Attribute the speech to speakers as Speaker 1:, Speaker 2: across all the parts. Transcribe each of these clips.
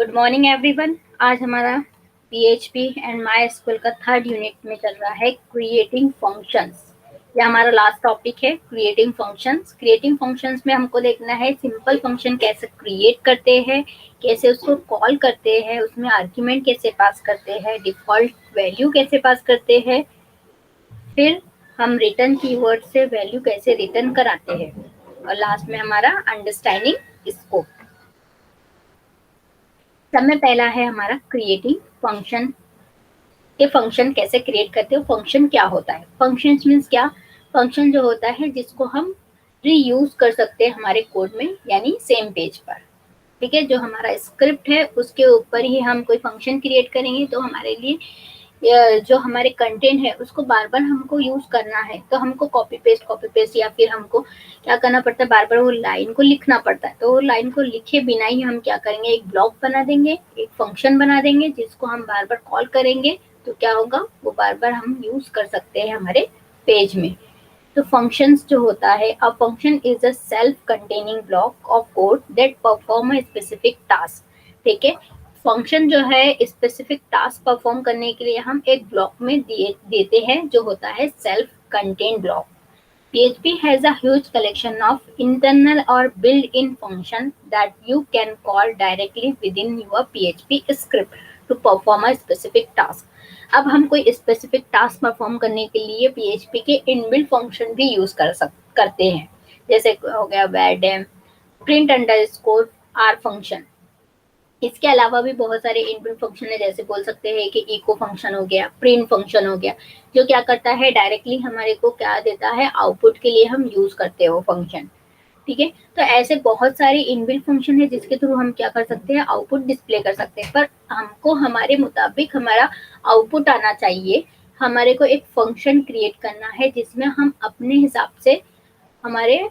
Speaker 1: Good morning everyone. आज हमारा PHP and my school का थर्ड यूनिट में चल रहा है क्रिएटिंग फंक्शंस। यह हमारा लास्ट टॉपिक है, क्रिएटिंग फंक्शंस। क्रिएटिंग फंक्शंस में हमको देखना है सिंपल फंक्शन कैसे क्रिएट करते हैं, कैसे उसको कॉल करते हैं, उसमें आर्ग्यूमेंट कैसे पास करते हैं, डिफॉल्ट वैल्यू कैसे पास करते हैं, फिर हम रिटर्न कीवर्ड से वैल्यू कैसे रिटर्न कराते हैं, और लास्ट में हमारा अंडरस्टैंडिंग स्कोप। सब में पहला है हमारा क्रिएटिंग फंक्शन। के फंक्शन कैसे क्रिएट करते हो, फंक्शन क्या होता है। फंक्शन मीन्स क्या, फंक्शन जो होता है जिसको हम रीयूज कर सकते हैं हमारे कोड में, यानी सेम पेज पर। ठीक है, जो हमारा स्क्रिप्ट है उसके ऊपर ही हम कोई फंक्शन क्रिएट करेंगे तो हमारे लिए जो हमारे कंटेंट है उसको बार बार हमको यूज करना है, तो हमको कॉपी पेस्ट या फिर हमको क्या करना पड़ता है, बार बार वो लाइन को लिखना पड़ता है। तो वो लाइन को लिखे बिना ही हम क्या करेंगे, एक ब्लॉक बना देंगे, एक फंक्शन बना देंगे जिसको हम बार बार कॉल करेंगे। तो क्या होगा, वो बार बार हम यूज कर सकते हैं हमारे पेज में। तो फंक्शंस जो होता है, a function is a self containing block of code that perform a specific task. ठीक है, फंक्शन जो है स्पेसिफिक टास्क परफॉर्म करने के लिए हम एक ब्लॉक में देते हैं जो होता है self contain block. PHP has a huge collection of internal or built-in functions that you can call directly within your PHP script to perform a specific task. अब हम कोई स्पेसिफिक टास्क परफॉर्म करने के लिए PHP के inbuilt function भी use करते हैं। जैसे हो गया वैरडेम, प्रिंट अंडरस्कोर आर फंक्शन। इसके अलावा भी बहुत सारे इनबिल्ट फंक्शन है, जैसे बोल सकते हैं कि इको फंक्शन हो गया, प्रिंट फंक्शन हो गया, जो क्या करता है डायरेक्टली हमारे को क्या देता है, आउटपुट के लिए हम यूज करते हैं वो फंक्शन। ठीक है, तो ऐसे बहुत सारे इनबिल्ट फंक्शन है जिसके थ्रू हम क्या कर सकते हैं, आउटपुट डिस्प्ले कर सकते हैं। पर हमको हमारे मुताबिक हमारा आउटपुट आना चाहिए। हमारे को एक फंक्शन क्रिएट करना है जिसमें हम अपने हिसाब से हमारे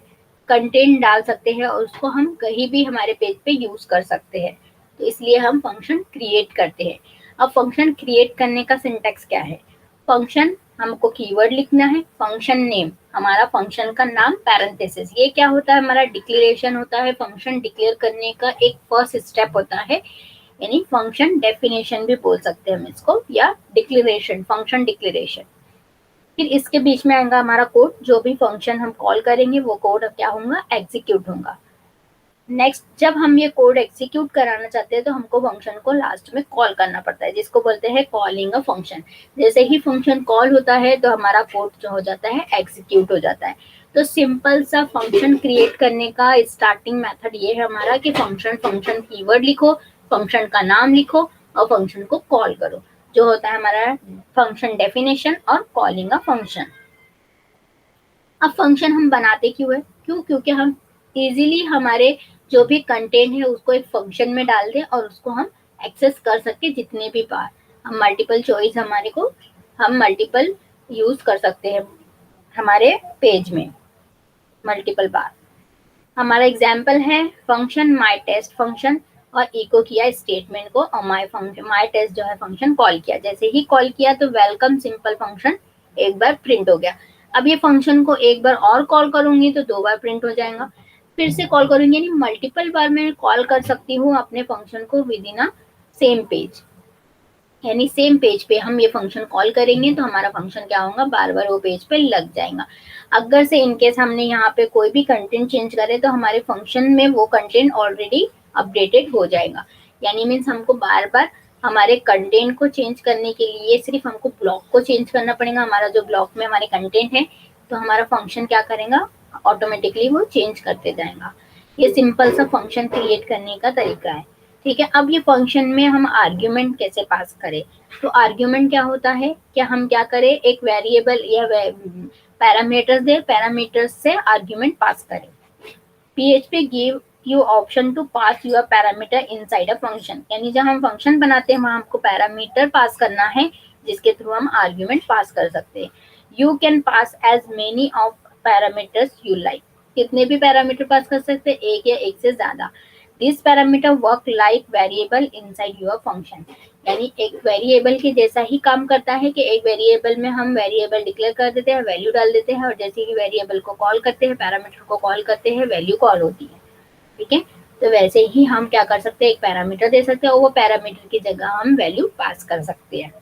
Speaker 1: कंटेंट डाल सकते हैं और उसको हम कहीं भी हमारे पेज पे यूज कर सकते हैं। तो इसलिए हम फंक्शन क्रिएट करते हैं। अब फंक्शन क्रिएट करने का सिंटैक्स क्या है, फंक्शन हमको कीवर्ड लिखना है, फंक्शन नेम हमारा फंक्शन का नाम, पैरेंथेसिस ये क्या होता है, हमारा डिक्लेरेशन होता है। फंक्शन डिक्लेयर करने का एक फर्स्ट स्टेप होता है, यानी फंक्शन डेफिनेशन भी बोल सकते हैं हम इसको, या डिक्लेरेशन, फंक्शन डिक्लेरेशन। फिर इसके बीच में आएगा हमारा कोड, जो भी फंक्शन हम कॉल करेंगे वो कोड क्या होगा, एग्जीक्यूट होगा। नेक्स्ट, जब हम ये कोड एग्जीक्यूट कराना चाहते हैं तो हमको फंक्शन को लास्ट में कॉल करना पड़ता है, जिसको बोलते हैं कॉलिंग अ फंक्शन। जैसे ही फंक्शन कॉल होता है तो हमारा कोड जो हो जाता है एग्जीक्यूट हो जाता है। तो सिंपल सा फंक्शन क्रिएट करने का स्टार्टिंग मेथड ये है हमारा कि फंक्शन कीवर्ड लिखो, फंक्शन का नाम लिखो और फंक्शन को कॉल करो, जो होता है हमारा फंक्शन डेफिनेशन और कॉलिंग अ फंक्शन। अब फंक्शन हम बनाते क्यों है, क्योंकि हम इजीली हमारे जो भी कंटेंट है उसको एक फंक्शन में डाल दें और उसको हम एक्सेस कर सके जितने भी बार। हम मल्टीपल चॉइस हमारे को हम मल्टीपल यूज कर सकते हैं हमारे पेज में मल्टीपल बार। हमारा एग्जाम्पल है फंक्शन माई टेस्ट फंक्शन, और इको किया स्टेटमेंट को और माई टेस्ट जो है फंक्शन कॉल किया। जैसे ही कॉल किया तो वेलकम सिंपल फंक्शन एक बार प्रिंट हो गया। अब ये फंक्शन को एक बार और कॉल करूंगी तो 2 बार प्रिंट हो जाएगा। फिर से कॉल करूंगी, यानी मल्टीपल बार मैं कॉल कर सकती हूँ अपने फंक्शन को with in a same page. यानी सेम पेज पे हम ये फंक्शन कॉल करेंगे तो हमारा फंक्शन क्या होगा, बार बार वो पेज पे लग जाएगा। अगर से इनकेस हमने यहाँ पे कोई भी कंटेंट चेंज करे तो हमारे फंक्शन में वो कंटेंट ऑलरेडी अपडेटेड हो जाएगा। यानी मीन्स हमको बार बार हमारे कंटेंट को चेंज करने के लिए सिर्फ हमको ब्लॉक को चेंज करना पड़ेगा। हमारा जो ब्लॉक में हमारे कंटेंट है तो हमारा फंक्शन क्या करेगा, ऑटोमेटिकली वो चेंज करते जाएगा। ये सिंपल सा फंक्शन क्रिएट करने का तरीका है। ठीक है, अब ये फंक्शन में हम आर्ग्यूमेंट कैसे पास करें, तो आर्ग्यूमेंट क्या होता है, क्या हम क्या करें, एक वेरिएबल या पैरामीटर्स दे, पैरामीटर्स से आर्ग्यूमेंट पास करें। PHP give you option to pass your parameter inside a function, यानी जब हम फंक्शन बनाते हैं वहां हमको पैरामीटर पास करना है जिसके थ्रू हम आर्ग्यूमेंट पास कर सकते हैं। You can pass as many of parameters you like, कितने भी पैरामीटर पास कर सकते हैं, एक या एक से ज्यादा। This parameter work like variable inside your function, यानी एक वेरिएबल के जैसा ही काम करता है कि एक वेरिएबल में हम वेरिएबल डिक्लेयर कर देते हैं, वैल्यू डाल देते हैं और जैसे ही वेरिएबल को कॉल करते हैं, पैरामीटर को कॉल करते हैं, वैल्यू कॉल होती है। ठीक है, तो वैसे ही हम क्या कर सकते हैं, एक पैरामीटर दे सकते हैं और वो पैरामीटर की जगह हम वैल्यू पास कर सकते हैं,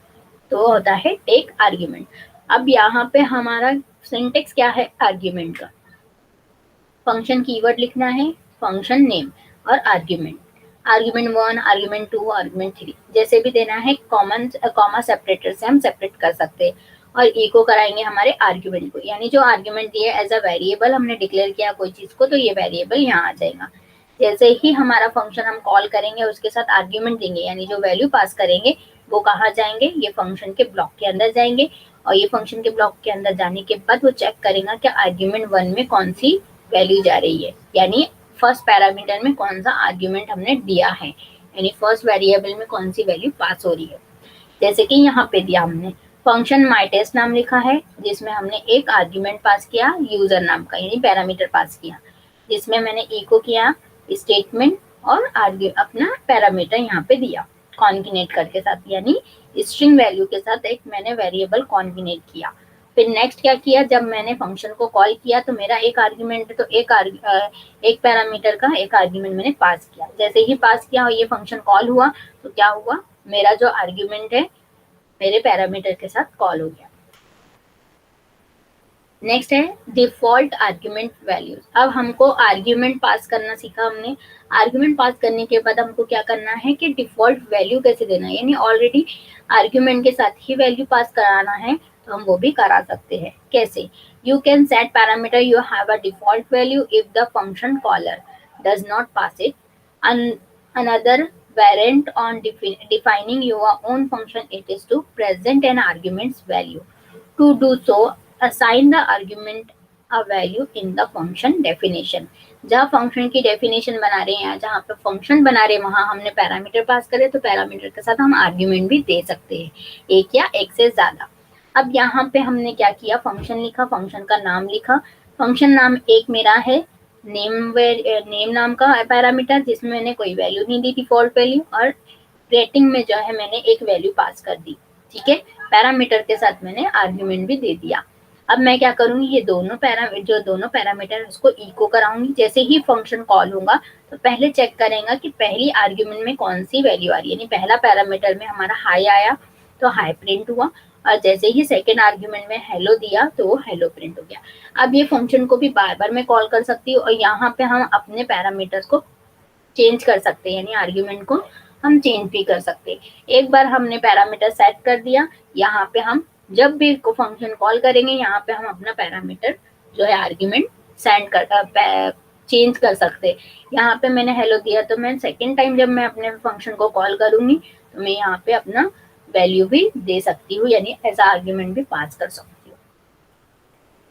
Speaker 1: तो वो होता है टेक आर्ग्यूमेंट। अब यहाँ पे हमारा सिंटेक्स क्या है आर्ग्यूमेंट का, फंक्शन कीवर्ड लिखना है, फंक्शन नेम और आर्ग्यूमेंट, आर्ग्यूमेंट 1, आर्ग्यूमेंट 2, आर्ग्यूमेंट 3 जैसे भी देना है, कॉमा सेपरेटर से हम सेपरेट कर सकते हैं और इको कराएंगे हमारे आर्ग्यूमेंट को, यानी जो आर्ग्यूमेंट दिए एज अ वेरिएबल हमने डिक्लेयर किया कोई चीज को, तो ये वेरिएबल यहाँ आ जाएगा। जैसे ही हमारा फंक्शन हम कॉल करेंगे उसके साथ आर्ग्यूमेंट देंगे, यानी जो वैल्यू पास करेंगे वो कहाँ जाएंगे, ये फंक्शन के ब्लॉक के अंदर जाएंगे और ये फंक्शन के ब्लॉक के अंदर जाने के बाद वो चेक करेगा कि आर्ग्यूमेंट 1 में कौन सी वैल्यू जा रही है, यानी फर्स्ट पैरामीटर में कौन सा आर्ग्यूमेंट हमने दिया है, यानी फर्स्ट वेरिएबल में कौन सी वैल्यू पास हो रही है। जैसे कि यहाँ पे दिया हमने फंक्शन माई टेस्ट नाम लिखा है, जिसमें हमने एक आर्ग्यूमेंट पास किया यूजर नाम का, यानी पैरामीटर पास किया, जिसमें मैंने इको किया स्टेटमेंट और अपना पैरामीटर यहाँ पे दिया कॉन्किनेट करके साथ, यानी स्ट्रिंग वैल्यू के साथ एक मैंने वेरिएबल कॉन्किनेट किया। फिर नेक्स्ट क्या किया, जब मैंने फंक्शन को कॉल किया तो मेरा एक आर्ग्यूमेंट, तो एक पैरामीटर का एक आर्ग्यूमेंट मैंने पास किया, जैसे ही पास किया और ये फंक्शन कॉल हुआ तो क्या हुआ, मेरा जो आर्ग्यूमेंट है मेरे पैरामीटर के साथ कॉल हो गया। नेक्स्ट है डिफॉल्ट आर्ग्यूमेंट वैल्यूज। अब हमको आर्ग्यूमेंट पास करना सीखा हमने, आर्ग्यूमेंट पास करने के बाद हमको क्या करना है कि डिफॉल्ट वैल्यू कैसे देना है, यानी ऑलरेडी आर्ग्यूमेंट के साथ ही वैल्यू पास कराना है तो हम वो भी करा सकते हैं। कैसे, you can set parameter you have a default value if the function caller does not pass it, another variant on defining your own function it is to present an argument's value. To do so, assign the argument a value in the function definition. जहाँ function की definition बना रहे हैं या जहाँ पे function बना रहे हैं वहां हमने पैरामीटर पास करे तो पैरामीटर के साथ हम आर्ग्यूमेंट भी दे सकते हैं, एक या एक से ज्यादा। अब यहाँ पे हमने क्या किया, फंक्शन लिखा, फंक्शन का नाम लिखा, फंक्शन नाम एक मेरा है नेम नाम का पैरामीटर जिसमें मैंने कोई वैल्यू नहीं दी डिफॉल्ट वैल्यू, और रेटिंग में जो है मैंने एक वैल्यू पास कर दी, ठीक है, पैरामीटर के साथ मैंने आर्ग्यूमेंट भी दे दिया। अब मैं क्या करूंगी, ये दोनों पैरामीटर उसको इको कराऊंगी, जैसे ही फंक्शन कॉल होगा तो पहले चेक करेगा कि पहली आर्ग्यूमेंट में कौन सी वैल्यू आ रही है, यानी पहला पैरामीटर में हमारा हाई आया तो हाई प्रिंट हुआ, और जैसे ही सेकेंड आर्ग्यूमेंट में हेलो दिया तो वो हेलो प्रिंट हो गया। अब ये फंक्शन को भी बार बार मैं कॉल कर सकती हूँ और यहाँ पे हम अपने पैरामीटर्स को चेंज कर सकते हैं, यानी आर्ग्यूमेंट को हम चेंज भी कर सकते हैं। एक बार हमने पैरामीटर सेट कर दिया, यहाँ पे हम जब भी फंक्शन कॉल करेंगे यहाँ पे हम अपना पैरामीटर जो है आर्ग्यूमेंट चेंज कर सकते हैं। यहाँ पे मैंने हेलो दिया तो मैं सेकेंड टाइम जब मैं अपने फंक्शन को कॉल करूंगी तो मैं यहाँ पे अपना वैल्यू भी दे सकती हूँ, यानी एज आर्ग्यूमेंट भी पास कर सकती हूँ।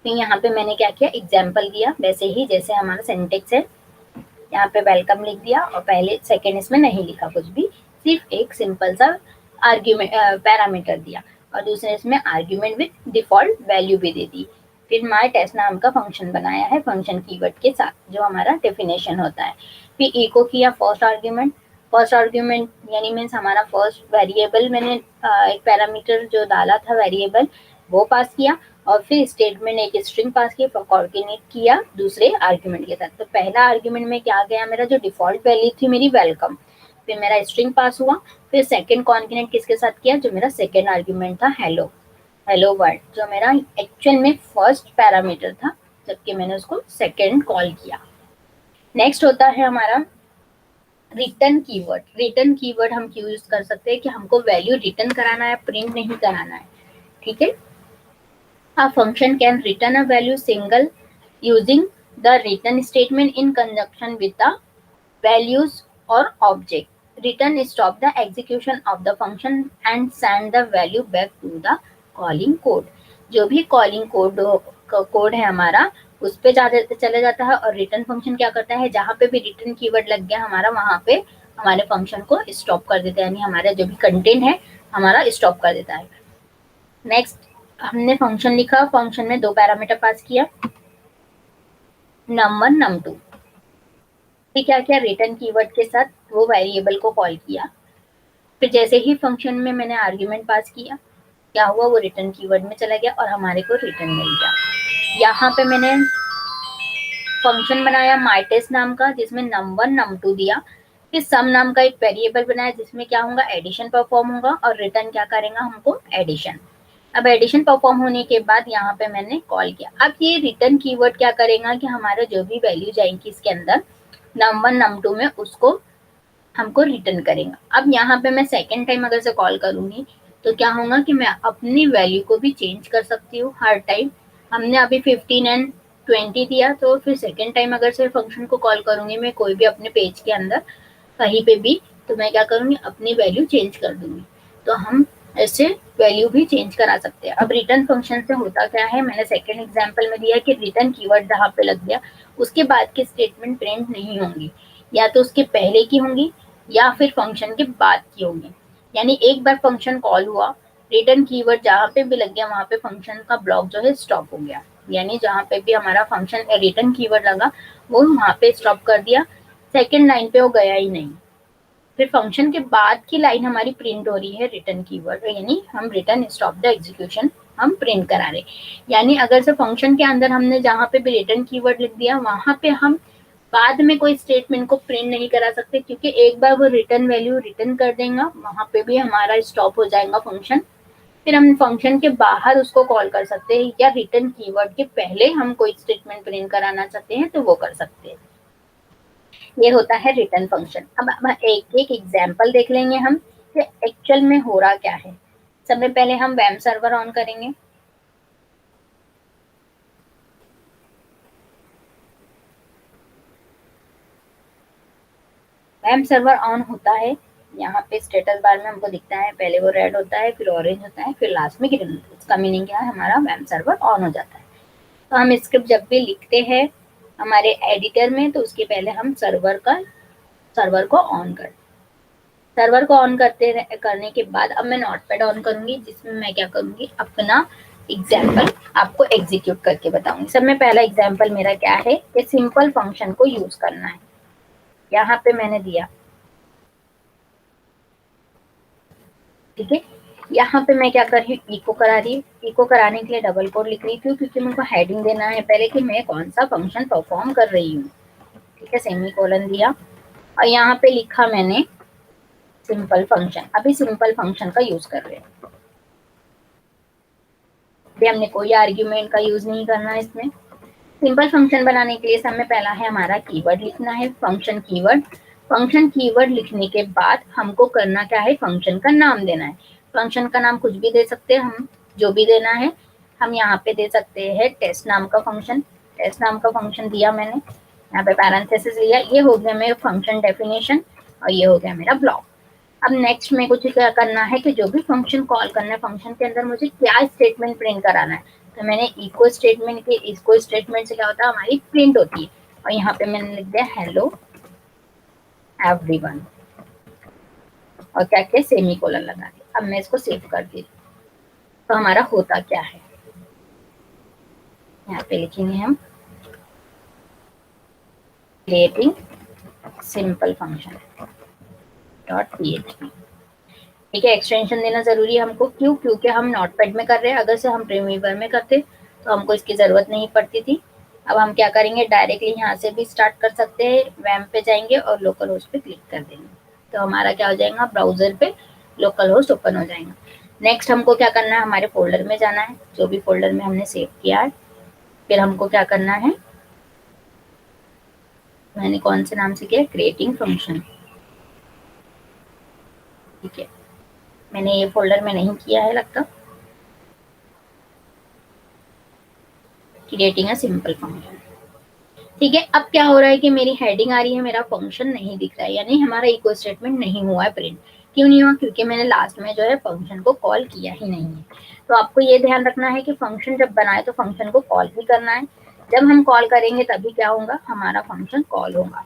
Speaker 1: तो यहाँ पे मैंने क्या किया, एग्जाम्पल दिया, वैसे ही जैसे हमारा सिंटेक्स है, यहाँ पे वेलकम लिख दिया और पहले सेकेंड इसमें नहीं लिखा कुछ भी, सिर्फ एक सिंपल सा आर्ग्यूमेंट पैरामीटर दिया और दूसरे इसमें आर्ग्यूमेंट विद डिफॉल्ट वैल्यू भी दे दी। फिर माई टेस्ट नाम का फंक्शन बनाया है फंक्शन कीवर्ड के साथ जो हमारा डेफिनेशन होता है। फिर इको किया फर्स्ट आर्ग्यूमेंट यानी मीन्स हमारा फर्स्ट वेरिएबल मैंने एक पैरामीटर जो डाला था वेरिएबल वो पास किया और फिर स्टेटमेंट एक स्ट्रिंग पास किया, कोऑर्डिनेट किया दूसरे आर्ग्यूमेंट के साथ। तो पहला आर्ग्यूमेंट में क्या गया, मेरा जो डिफॉल्ट वैल्यू थी मेरी वेलकम, फिर मेरा स्ट्रिंग पास हुआ, फिर सेकंड कोऑर्डिनेट किसके साथ किया, जो मेरा सेकंड आर्ग्यूमेंट था हेलो वर्ल्ड, जो मेरा एक्चुअल में फर्स्ट पैरामीटर था जबकि मैंने उसको सेकंड कॉल किया। नेक्स्ट होता है हमारा रिटर्न कीवर्ड। रिटर्न कीवर्ड हम यूज कर सकते हैं कि हमको वैल्यू रिटर्न कराना है, प्रिंट नहीं कराना है, ठीक है। A function can return a value single using the return statement in conjunction with the values or object. Return stop the execution of the function and send the value back to the calling code. जो भी calling code है हमारा उस पे चले जाता है और रिटर्न फंक्शन क्या करता है, जहाँ पे भी रिटर्न कीवर्ड लग गया हमारा वहां पे हमारे फंक्शन को स्टॉप कर देता है, यानी हमारा जो भी कंटेंट है हमारा स्टॉप कर देता है। नेक्स्ट हमने फंक्शन लिखा, फंक्शन में दो पैरामीटर पास किया num1 num2, फिर क्या किया, रिटर्न कीवर्ड के साथ वो वेरिएबल को कॉल किया। फिर जैसे ही फंक्शन में मैंने आर्ग्यूमेंट पास किया क्या हुआ, वो रिटर्न कीवर्ड में चला गया और हमारे को रिटर्न मिल गया। यहाँ पे मैंने फंक्शन बनाया myTest नाम का जिसमें num1 num2 दिया, फिर सम नाम का एक वेरिएबल बनाया जिसमें क्या होगा एडिशन परफॉर्म होगा और रिटर्न क्या करेगा हमको एडिशन। अब एडिशन परफॉर्म होने के बाद यहाँ पे मैंने कॉल किया। अब ये रिटर्न कीवर्ड क्या करेगा कि हमारा जो भी वैल्यू जाएंगी इसके अंदर num1 num2 में उसको हमको रिटर्न करेगा। अब यहाँ पे मैं सेकेंड टाइम अगर से कॉल करूंगी तो क्या होगा कि मैं अपनी वैल्यू को भी चेंज कर सकती हूँ हर टाइम। हमने अभी 15 एंड 20 दिया, तो फिर सेकेंड टाइम अगर से फंक्शन को कॉल करूंगी मैं कोई भी अपने पेज के अंदर कहीं पे भी, तो मैं क्या करूंगी अपनी वैल्यू चेंज कर दूंगी। तो हम ऐसे वैल्यू भी चेंज करा सकते हैं। अब रिटर्न फंक्शन से होता क्या है, मैंने सेकेंड एग्जाम्पल में दिया कि रिटर्न कीवर्ड जहाँ पे लग गया उसके बाद की स्टेटमेंट प्रिंट नहीं होंगी, या तो उसके पहले की होंगी या फिर फंक्शन के बाद की होंगी। यानी एक बार फंक्शन कॉल हुआ, रिटर्न कीवर्ड जहाँ पे भी लग गया वहां पे फंक्शन का ब्लॉक जो है स्टॉप हो गया। यानी जहाँ पे भी हमारा फंक्शन रिटर्न कीवर्ड लगा वो वहां पे स्टॉप कर दिया, सेकेंड लाइन पे वो गया ही नहीं। फिर फंक्शन के बाद की लाइन हमारी प्रिंट हो रही है रिटर्न कीवर्ड, यानी हम रिटर्न स्टॉप द एग्जीक्यूशन हम प्रिंट करा रहे। यानी अगर से फंक्शन के अंदर हमने जहाँ पे भी रिटर्न कीवर्ड लिख दिया वहां पे हम बाद में कोई स्टेटमेंट को प्रिंट नहीं करा सकते, क्योंकि एक बार वो रिटर्न वैल्यू रिटर्न कर देगा वहां पे भी हमारा स्टॉप हो जाएगा फंक्शन। फिर हम फंक्शन के बाहर उसको कॉल कर सकते हैं, या रिटर्न कीवर्ड के पहले हम कोई स्टेटमेंट प्रिंट कराना चाहते हैं तो वो कर सकते हैं। ये होता है रिटर्न फंक्शन। अब एक एक एग्जांपल देख लेंगे हम कि एक्चुअल में हो रहा क्या है। सबसे पहले हम वेब सर्वर ऑन करेंगे। वेब सर्वर ऑन होता है, यहाँ पे स्टेटस बार में हमको दिखता है, पहले वो रेड होता है, फिर ऑरेंज होता है, फिर लास्ट में ग्रीन होता है। इसका मीनिंग क्या है, हमारा वेब सर्वर ऑन हो जाता है। तो हम स्क्रिप्ट जब भी लिखते हैं हमारे एडिटर में तो उसके पहले हम सर्वर को ऑन कर, सर्वर को ऑन करने के बाद अब मैं नोटपैड ऑन करूंगी जिसमें मैं क्या करूंगी अपना एग्जाम्पल आपको एग्जीक्यूट करके बताऊंगी। सब में पहला एग्जाम्पल मेरा क्या है कि सिंपल फंक्शन को यूज करना है। यहाँ पे मैंने दिया, ठीक है। यहाँ पे मैं क्या कर रही हूँ, इको करा रही हूँ। इको कराने के लिए डबल कोड लिख रही थी क्योंकि मुझको हेडिंग देना है पहले कि मैं कौन सा फंक्शन परफॉर्म कर रही हूँ, ठीक है। सेमी कोलन दिया और यहाँ पे लिखा मैंने सिंपल फंक्शन। अभी सिंपल फंक्शन का यूज कर रहे हैं, अभी हमने कोई आर्ग्यूमेंट का यूज नहीं करना है इसमें। सिंपल फंक्शन बनाने के लिए सब में पहला है हमारा कीवर्ड लिखना है, फंक्शन कीवर्ड। फंक्शन कीवर्ड लिखने के बाद हमको करना क्या है, फंक्शन का नाम देना है। फंक्शन का नाम कुछ भी दे सकते हैं हम, जो भी देना है। हम यहाँ पे दे सकते हैं टेस्ट नाम का फंक्शन। टेस्ट नाम का फंक्शन दिया मैंने, यहाँ पे पैरेंथेसिस लिया। ये हो गया मेरा फंक्शन डेफिनेशन और ये हो गया मेरा ब्लॉक। अब नेक्स्ट में कुछ क्या करना है कि जो भी फंक्शन कॉल करना है फंक्शन के अंदर मुझे क्या स्टेटमेंट प्रिंट कराना है। तो मैंने इको स्टेटमेंट के, इसको स्टेटमेंट से क्या होता है हमारी प्रिंट होती है। और यहाँ पे मैंने लिख दिया हेलो एवरीवन और क्या क्या सेमी कोलन लगा दिया। अब मैं इसको सेव कर दी तो हमारा होता क्या है, यहाँ पे लिखेंगे हम क्रिएटिंग सिंपल फंक्शन .php, ठीक है। एक्सटेंशन देना जरूरी है हमको, क्यों, क्योंकि हम नोटपैड में कर रहे हैं। अगर से हम प्रीमियर में करते तो हमको इसकी जरूरत नहीं पड़ती थी। अब हम क्या करेंगे, डायरेक्टली यहाँ से भी स्टार्ट कर सकते हैं। वैम पे जाएंगे और लोकल होस्ट पे क्लिक कर देंगे तो हमारा क्या हो जाएगा, ब्राउजर पे लोकल होस्ट ओपन हो जाएगा। नेक्स्ट हमको क्या करना है, हमारे फोल्डर में जाना है, जो भी फोल्डर में हमने सेव किया है। फिर हमको क्या करना है, मैंने कौन से नाम से किया, क्रिएटिंग फंक्शन, ठीक है। मैंने ये फोल्डर में नहीं किया है लगता, क्रिएटिंग अ सिंपल फंक्शन, ठीक है। अब क्या हो रहा है कि मेरी हेडिंग आ रही है, मेरा फंक्शन नहीं दिख रहा है, यानी हमारा इको स्टेटमेंट नहीं हुआ है प्रिंट। क्यों नहीं हुआ, क्योंकि मैंने लास्ट में जो है फंक्शन को कॉल किया ही नहीं है। तो आपको ये ध्यान रखना है कि फंक्शन जब बनाए तो फंक्शन को कॉल भी करना है। जब हम कॉल करेंगे तभी क्या होगा, हमारा फंक्शन कॉल होगा।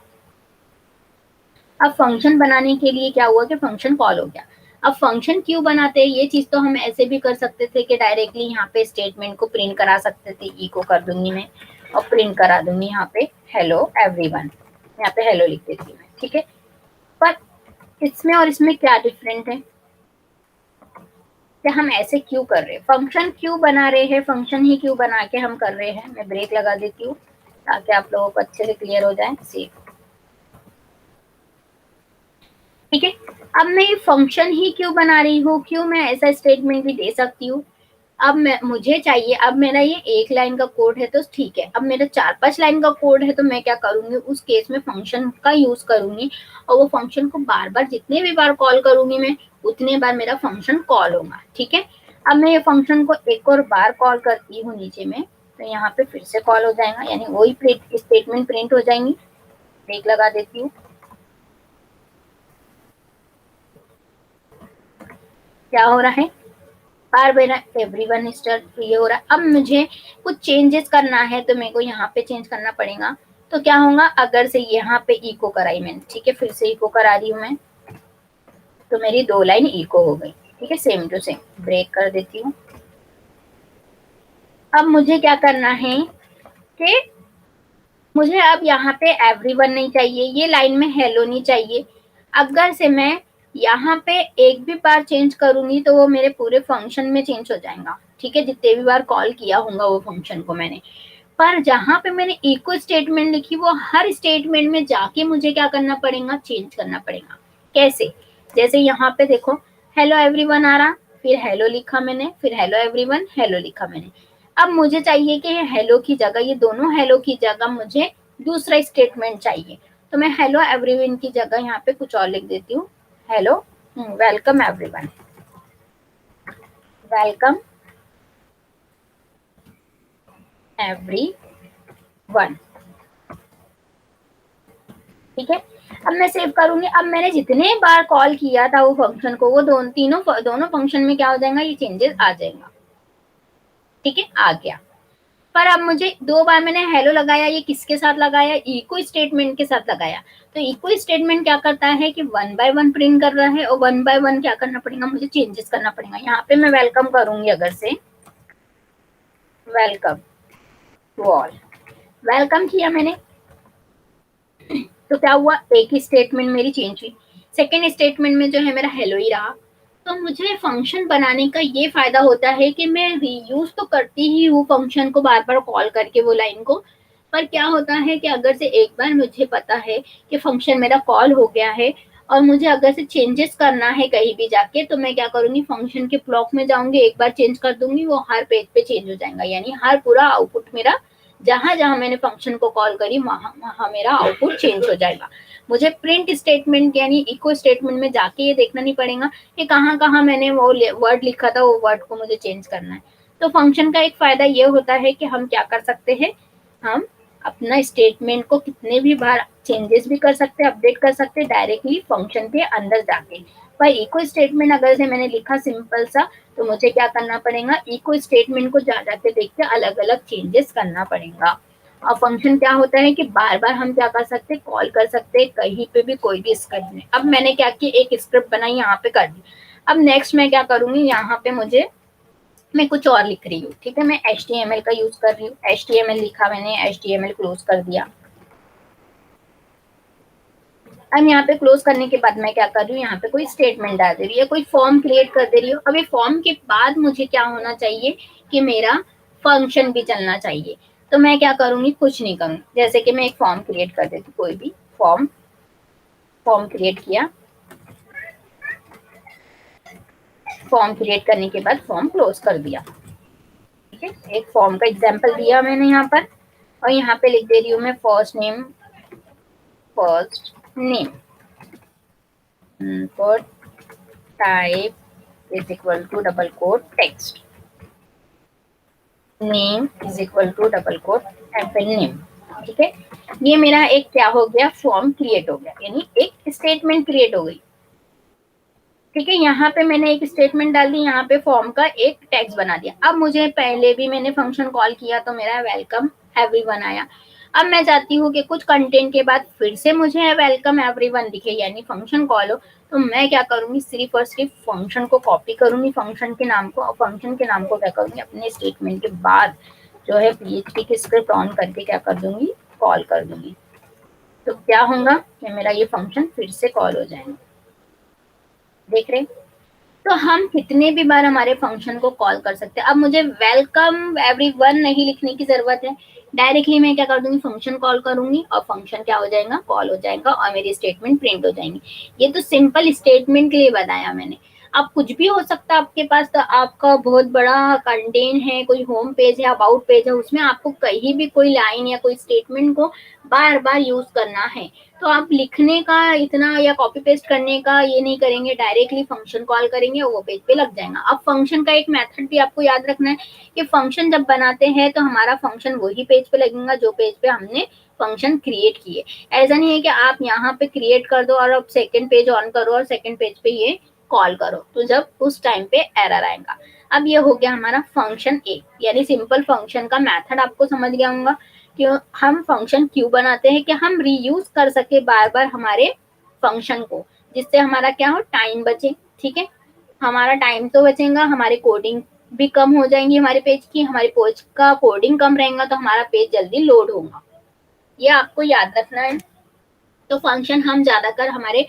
Speaker 1: अब फंक्शन बनाने के लिए क्या हुआ कि फंक्शन कॉल हो गया। अब फंक्शन क्यों बनाते हैं, ये चीज तो हम ऐसे भी कर सकते थे कि डायरेक्टली यहाँ पे स्टेटमेंट को प्रिंट करा सकते थे। इको कर दूंगी मैं और प्रिंट करा दूंगी यहाँ पे हेलो एवरीवन, यहाँ पे हेलो लिख देती मैं, ठीक है। पर इसमें और इसमें क्या डिफरेंट है कि हम ऐसे क्यों कर रहे हैं, फंक्शन क्यों बना रहे हैं, फंक्शन ही क्यों बना के हम कर रहे हैं। मैं ब्रेक लगा देती हूँ ताकि आप लोगों को अच्छे से क्लियर हो जाए। सेव, ठीक है। अब मैं ये फंक्शन ही क्यों बना रही हूँ, क्यों मैं ऐसा स्टेटमेंट भी दे सकती हूँ। अब मुझे चाहिए, अब मेरा ये एक लाइन का कोड है तो ठीक है, अब मेरा 4-5 लाइन का कोड है तो मैं क्या करूंगी, उस केस में फंक्शन का यूज करूंगी और वो फंक्शन को बार बार जितने भी बार कॉल करूंगी मैं, उतने बार मेरा फंक्शन कॉल होगा, ठीक है। अब मैं ये फंक्शन को एक और बार कॉल करती हूँ नीचे में, तो यहाँ पे फिर से कॉल हो जाएगा, यानी वही स्टेटमेंट प्रिंट हो जाएंगी। ब्रेक लगा देती हूँ। क्या हो रहा है, बार मेरा एवरीवन स्टार्ट ये हो रहा है। अब मुझे कुछ चेंजेस करना है तो मेरे को यहाँ पे चेंज करना पड़ेगा। तो क्या होगा, अगर से यहाँ पे इको कराई मैंने, ठीक है, फिर से इको करा रही हूँ मैं, तो मेरी 2 लाइन इको हो गई, ठीक है, सेम टू सेम। ब्रेक कर देती हूँ। अब मुझे क्या करना है कि मुझे अब यहाँ पे एवरीवन नहीं चाहिए, ये लाइन में हेलो नहीं चाहिए। अगर से मैं यहाँ पे एक भी बार चेंज करूंगी तो वो मेरे पूरे फंक्शन में चेंज हो जाएगा, ठीक है, जितने भी बार कॉल किया होगा वो फंक्शन को मैंने। पर जहां पे मैंने इको स्टेटमेंट लिखी, वो हर स्टेटमेंट में जाके मुझे क्या करना पड़ेगा, चेंज करना पड़ेगा। कैसे, जैसे यहाँ पे देखो हेलो एवरीवन आ रहा, फिर हेलो लिखा मैंने, फिर हेलो एवरीवन, हेलो लिखा मैंने। अब मुझे चाहिए कि हेलो की जगह, ये दोनों हेलो की जगह मुझे दूसरा स्टेटमेंट चाहिए, तो मैं हेलो एवरीवन की जगह यहाँ पे कुछ और लिख देती हूँ। Hello welcome everyone, welcome everyone, ठीक है। अब मैं सेव करूंगी। अब मैंने जितने बार कॉल किया था वो फंक्शन को, वो दोनों फंक्शन में क्या हो जाएगा, ये चेंजेस आ जाएगा, ठीक है, आ गया। पर अब मुझे 2 बार मैंने हेलो लगाया, ये किसके साथ लगाया, इको स्टेटमेंट के साथ लगाया। तो इको स्टेटमेंट क्या करता है कि 1 बाय 1 प्रिंट कर रहा है, और 1 बाय 1 क्या करना पड़ेगा, मुझे चेंजेस करना पड़ेगा। यहाँ पे मैं वेलकम करूंगी, अगर से वेलकम टू ऑल, वेलकम किया मैंने, तो क्या हुआ, एक ही स्टेटमेंट मेरी चेंज हुई। सेकेंड स्टेटमेंट में जो है मेरा हेलो ही रहा। तो मुझे फंक्शन बनाने का ये फायदा होता है कि मैं रीयूज तो करती ही हूँ फंक्शन को बार बार कॉल करके वो लाइन को, पर क्या होता है कि अगर से एक बार मुझे पता है कि फंक्शन मेरा कॉल हो गया है और मुझे अगर से चेंजेस करना है कहीं भी जाके, तो मैं क्या करूंगी, फंक्शन के ब्लॉक में जाऊंगी, एक बार चेंज कर दूंगी, वो हर पेज पे चेंज हो जाएगा, यानी हर पूरा आउटपुट मेरा, जहां जहां मैंने फंक्शन को कॉल करी वहां वहां मेरा आउटपुट चेंज हो जाएगा। मुझे प्रिंट स्टेटमेंट यानी इको स्टेटमेंट में जाके ये देखना नहीं पड़ेगा कि कहाँ कहाँ मैंने वो वर्ड लिखा था, वो वर्ड को मुझे चेंज करना है। तो फंक्शन का एक फायदा ये होता है कि हम क्या कर सकते हैं, हम अपना स्टेटमेंट को कितने भी बार चेंजेस भी कर सकते हैं, अपडेट कर सकते हैं डायरेक्टली फंक्शन के अंदर जाके। पर इको स्टेटमेंट अगर से मैंने लिखा सिंपल सा, तो मुझे क्या करना पड़ेगा, इको स्टेटमेंट को जा जाके देख के अलग अलग चेंजेस करना पड़ेगा। और फंक्शन क्या होता है कि बार बार हम क्या कर सकते हैं, कॉल कर सकते हैं कहीं पे भी कोई भी स्क्रिप्ट में। अब मैंने क्या किया, एक स्क्रिप्ट बनाई, यहाँ पे कर दी। अब नेक्स्ट मैं क्या करूंगी, यहाँ पे मुझे मैं कुछ और लिख रही हूँ, ठीक है, मैं HTML का यूज कर रही हूँ। HTML लिखा मैंने, HTML क्लोज कर दिया। अब यहाँ पे क्लोज करने के बाद मैं क्या कर रही हूँ, यहाँ पे कोई स्टेटमेंट डाल दे रही है, कोई फॉर्म क्रिएट कर दे रही हूँ। अब ये फॉर्म के बाद मुझे क्या होना चाहिए कि मेरा फंक्शन भी चलना चाहिए। तो मैं क्या करूंगी, कुछ नहीं करूंगी, जैसे कि मैं एक फॉर्म क्रिएट कर देती हूँ, कोई भी फॉर्म क्रिएट किया। फॉर्म क्रिएट करने के बाद फॉर्म क्लोज कर दिया, ठीक है। एक फॉर्म का एग्जांपल दिया मैंने यहाँ पर, और यहाँ पे लिख दे रही हूँ मैं first name for type is equal to double quote text, name is equal to double quote apple name, ठीक है। ये मेरा एक क्या हो गया, फॉर्म क्रिएट हो गया, यानी एक स्टेटमेंट क्रिएट हो गई, ठीक है। यहाँ पे मैंने एक स्टेटमेंट डाल दी, यहाँ पे फॉर्म का एक टेक्स्ट बना दिया। अब मुझे पहले भी मैंने फंक्शन कॉल किया तो मेरा वेलकम एवरीवन आया। अब मैं चाहती हूँ कि कुछ कंटेंट के बाद फिर से मुझे वेलकम एवरीवन दिखे, यानी फंक्शन कॉल हो, तो मैं क्या करूंगी, सिर्फ और सिर्फ फंक्शन को कॉपी करूंगी, फंक्शन के नाम को, और फंक्शन के नाम को क्या करूंगी, अपने स्टेटमेंट के बाद जो है PHP की स्क्रिप्ट ऑन करके क्या कर दूंगी, कॉल कर दूंगी। तो क्या होगा कि मेरा ये फंक्शन फिर से कॉल हो जाएगा, देख रहे हैं। तो हम कितने भी बार हमारे फंक्शन को कॉल कर सकते हैं। अब मुझे वेलकम एवरीवन नहीं लिखने की जरूरत है, डायरेक्टली मैं क्या कर दूंगी, फंक्शन कॉल करूंगी और फंक्शन क्या हो जाएगा, कॉल हो जाएगा और मेरी स्टेटमेंट प्रिंट हो जाएंगी। ये तो सिंपल स्टेटमेंट के लिए बताया मैंने। अब कुछ भी हो सकता है आपके पास, तो आपका बहुत बड़ा कंटेंट है, कोई होम पेज है, अबाउट पेज है, उसमें आपको कहीं भी कोई लाइन या कोई स्टेटमेंट को बार बार यूज करना है, तो आप लिखने का इतना या कॉपी पेस्ट करने का ये नहीं करेंगे, डायरेक्टली फंक्शन कॉल करेंगे और वो पेज पे लग जाएगा। अब फंक्शन का एक मेथड भी आपको याद रखना है कि फंक्शन जब बनाते हैं तो हमारा फंक्शन वही पेज पे लगेगा जो पेज पे हमने फंक्शन क्रिएट किए। ऐसा नहीं है कि आप यहाँ पे क्रिएट कर दो और अब सेकंड पेज ऑन करो और सेकंड पेज पे ये कॉल करो, तो जब उस टाइम पे एरर आएगा। अब ये हो गया हमारा फंक्शन ए, यानी सिंपल फंक्शन का मेथड आपको समझ गया होगा कि हम फंक्शन क्यों बनाते हैं, कि हम रीयूज कर सके बार बार हमारे फंक्शन को, जिससे हमारा क्या हो, टाइम बचे। ठीक है, हमारा टाइम तो बचेगा, हमारी कोडिंग भी कम हो जाएंगी हमारे पेज की, हमारे पेज का कोडिंग कम रहेगा तो हमारा पेज जल्दी लोड होगा, ये आपको याद रखना है। तो फंक्शन हम ज्यादातर हमारे